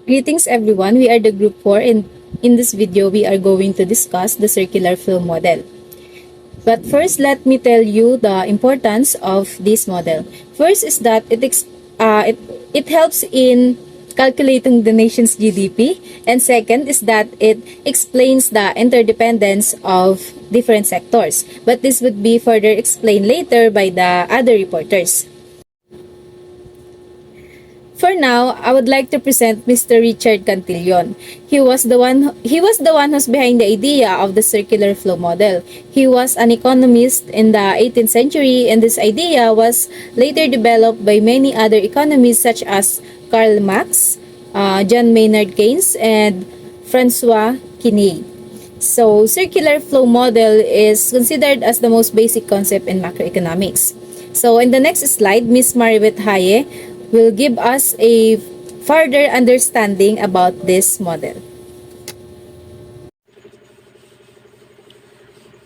Greetings everyone, we are the group 4 and in this video we are going to discuss the circular flow model. But first let me tell you the importance of this model. First is that it helps in calculating the nation's GDP, and second is that it explains the interdependence of different sectors. But this would be further explained later by the other reporters. For now, I would like to present Mr. Richard Cantillon. He was the one who's behind the idea of the circular flow model. He was an economist in the 18th century, and this idea was later developed by many other economists such as Karl Marx, John Maynard Keynes, and Francois Quinet. So, circular flow model is considered as the most basic concept in macroeconomics. So, in the next slide, Ms. Maribeth Haye will give us a further understanding about this model.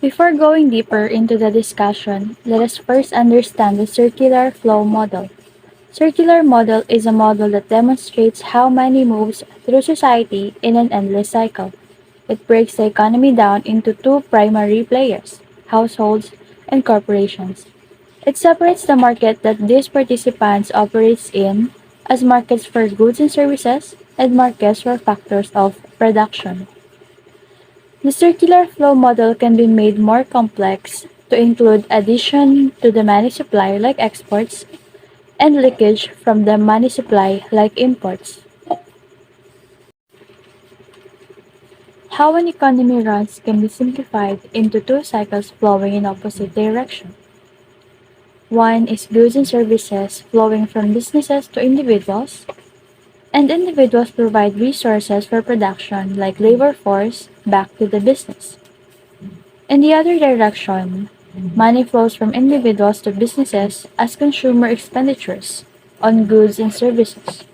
Before going deeper into the discussion, let us first understand the circular flow model. Circular model is a model that demonstrates how money moves through society in an endless cycle. It breaks the economy down into two primary players, households and corporations. It separates the market that these participants operates in as markets for goods and services and markets for factors of production. The circular flow model can be made more complex to include addition to the money supply like exports and leakage from the money supply like imports. How an economy runs can be simplified into two cycles flowing in opposite direction. One is goods and services flowing from businesses to individuals, and individuals provide resources for production like labor force back to the business. In the other direction, money flows from individuals to businesses as consumer expenditures on goods and services,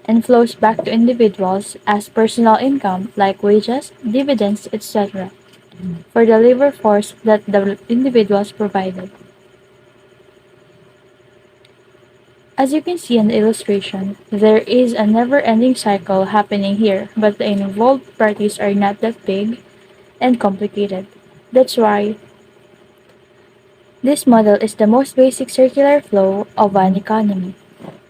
and flows back to individuals as personal income like wages, dividends, etc., for the labor force that the individuals provided. As you can see in the illustration, there is a never-ending cycle happening here, but the involved parties are not that big and complicated. That's why this model is the most basic circular flow of an economy.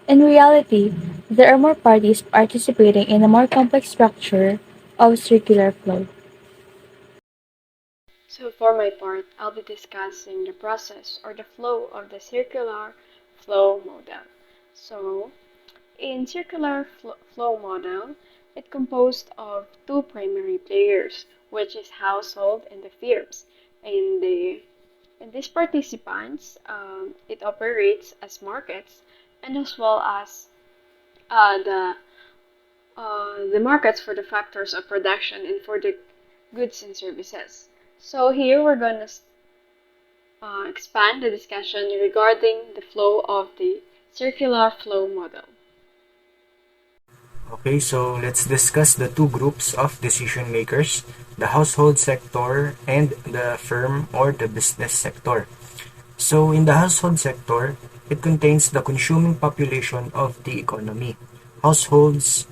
In reality, there are more parties participating in a more complex structure of circular flow. So for my part, I'll be discussing the process or the flow of the circular flow model. So in flow model, it composed of two primary players, which is household and the firms. In the in these participants, it operates as markets and as well as uh, the the markets for the factors of production and for the goods and services. So here we're gonna expand the discussion regarding the flow of the circular flow model. Okay, so let's discuss the two groups of decision makers, the household sector and the firm or the business sector. So in the household sector, it contains the consuming population of the economy. Households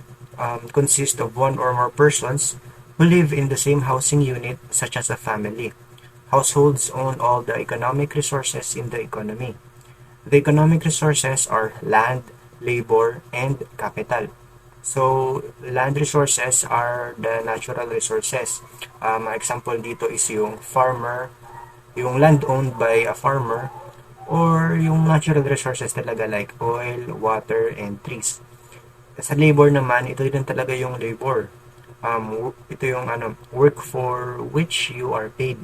consist of one or more persons who live in the same housing unit, such as a family. Households own all the economic resources in the economy. The economic resources are land, labor, and capital. So, land resources are the natural resources. Example dito is yung farmer, yung land owned by a farmer, or yung natural resources talaga like oil, water, and trees. Sa labor naman, ito din talaga yung labor. Ito yung work for which you are paid.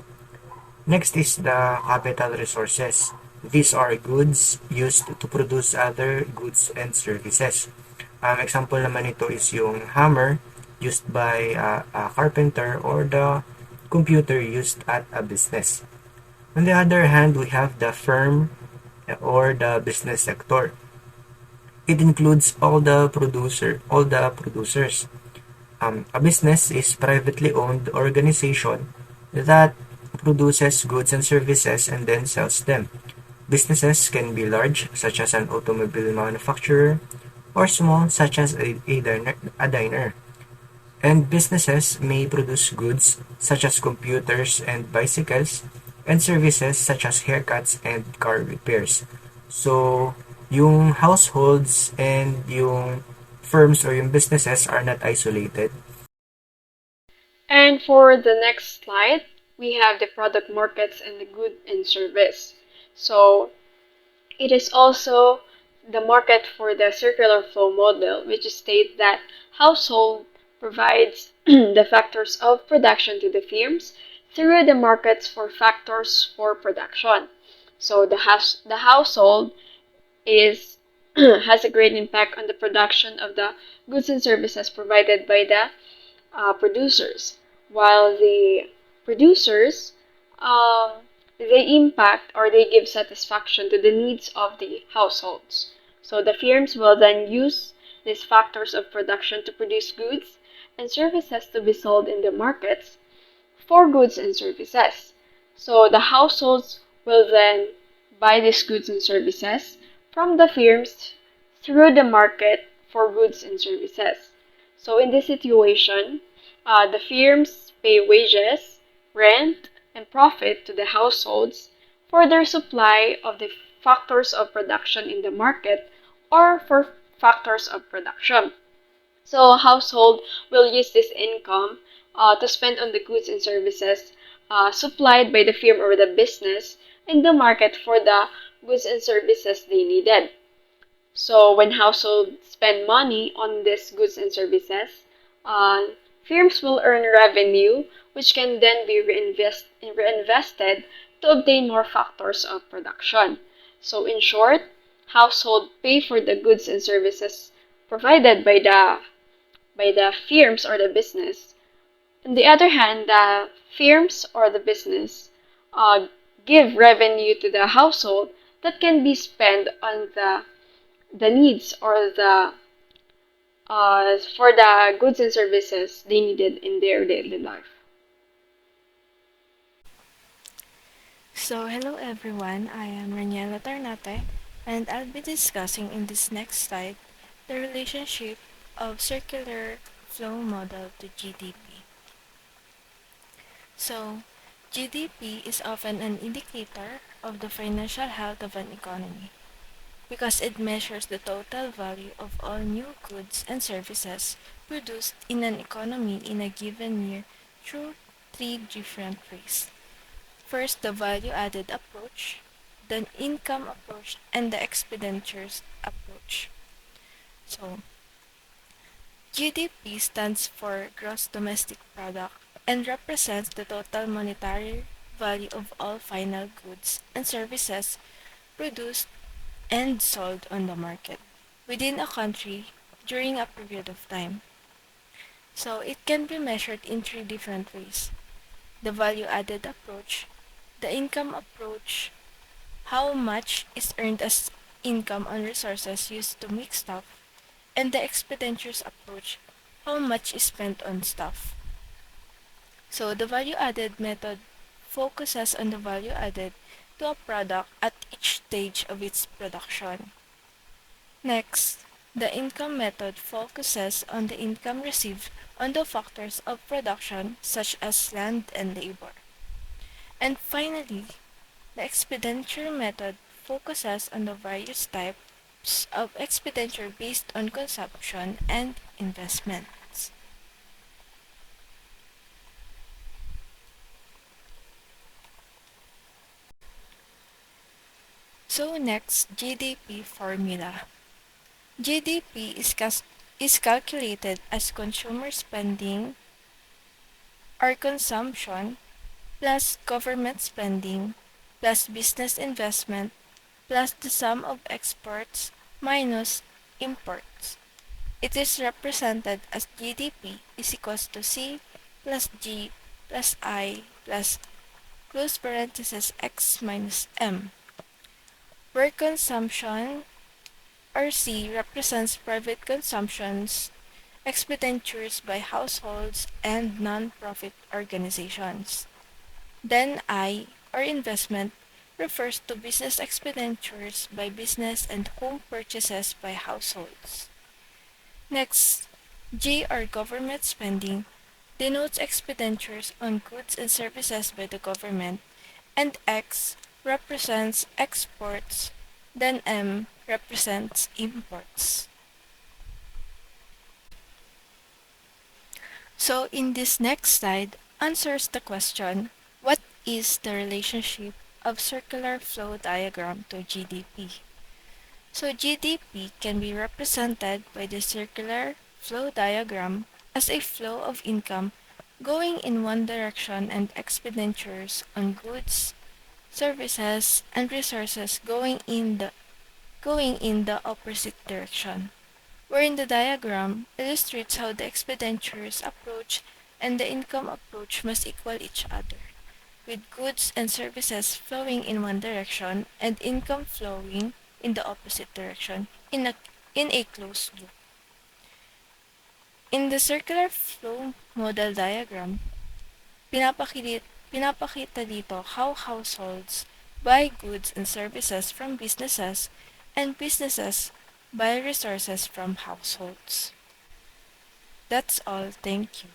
Next is the capital resources. These are goods used to produce other goods and services. Example naman ito is yung hammer used by a carpenter or the computer used at a business. On the other hand, we have the firm or the business sector. It includes all the producers. A business is privately owned organization that produces goods and services and then sells them. Businesses can be large, such as an automobile manufacturer, or small, such as a diner. And businesses may produce goods such as computers and bicycles, and services such as haircuts and car repairs. So, yung households and yung firms or yung businesses are not isolated. And for the next slide, we have the product markets and the good and service. So it is also the market for the circular flow model, which states that household provides the factors of production to the firms through the markets for factors for production. So the household is has a great impact on the production of the goods and services provided by the producers, while the producers they impact or they give satisfaction to the needs of the households. So the firms will then use these factors of production to produce goods and services to be sold in the markets for goods and services. So the households will then buy these goods and services from the firms through the market for goods and services. So in this situation, the firms pay wages, rent, and profit to the households for their supply of the factors of production in the market or for factors of production. So household will use this income to spend on the goods and services supplied by the firm or the business in the market for the goods and services they needed. So when households spend money on these goods and services, uh, firms will earn revenue, which can then be reinvested to obtain more factors of production. So in short, household pay for the goods and services provided by the firms or the business. On the other hand, the firms or the business uh, give revenue to the household that can be spent on the needs or the for the goods and services they needed in their daily life. So, hello everyone, I am Raniela Tarnate, and I'll be discussing in this next slide the relationship of circular flow model to GDP. So, GDP is often an indicator of the financial health of an economy because it measures the total value of all new goods and services produced in an economy in a given year through three different ways. First, the value-added approach, the income approach, and the expenditures approach. So, GDP stands for Gross Domestic Product and represents the total monetary value of all final goods and services produced and sold on the market within a country during a period of time. So, it can be measured in three different ways. The value-added approach, the income approach, how much is earned as income on resources used to make stuff, and the expenditures approach, how much is spent on stuff. So the value added method focuses on the value added to a product at each stage of its production. Next, the income method focuses on the income received on the factors of production such as land and labor. And finally, the expenditure method focuses on the various types of expenditure based on consumption and investments. So next, GDP formula. GDP is calculated as consumer spending or consumption plus government spending plus business investment plus the sum of exports minus imports. It is represented as GDP is equals to C plus G plus I plus close parenthesis X minus M, where consumption or C represents private consumptions, expenditures by households and non-profit organizations. Then I, or investment, refers to business expenditures by business and home purchases by households. Next, G or government spending denotes expenditures on goods and services by the government, and X represents exports, then M represents imports. So in this next slide answers the question, what is the relationship of circular flow diagram to GDP? So GDP can be represented by the circular flow diagram as a flow of income going in one direction and expenditures on goods, services, and resources going in the opposite direction, wherein the diagram illustrates how the expenditures approach and the income approach must equal each other, with goods and services flowing in one direction and income flowing in the opposite direction in a closed loop. In the circular flow model diagram, pinapakita dito how households buy goods and services from businesses and businesses buy resources from households. That's all. Thank you.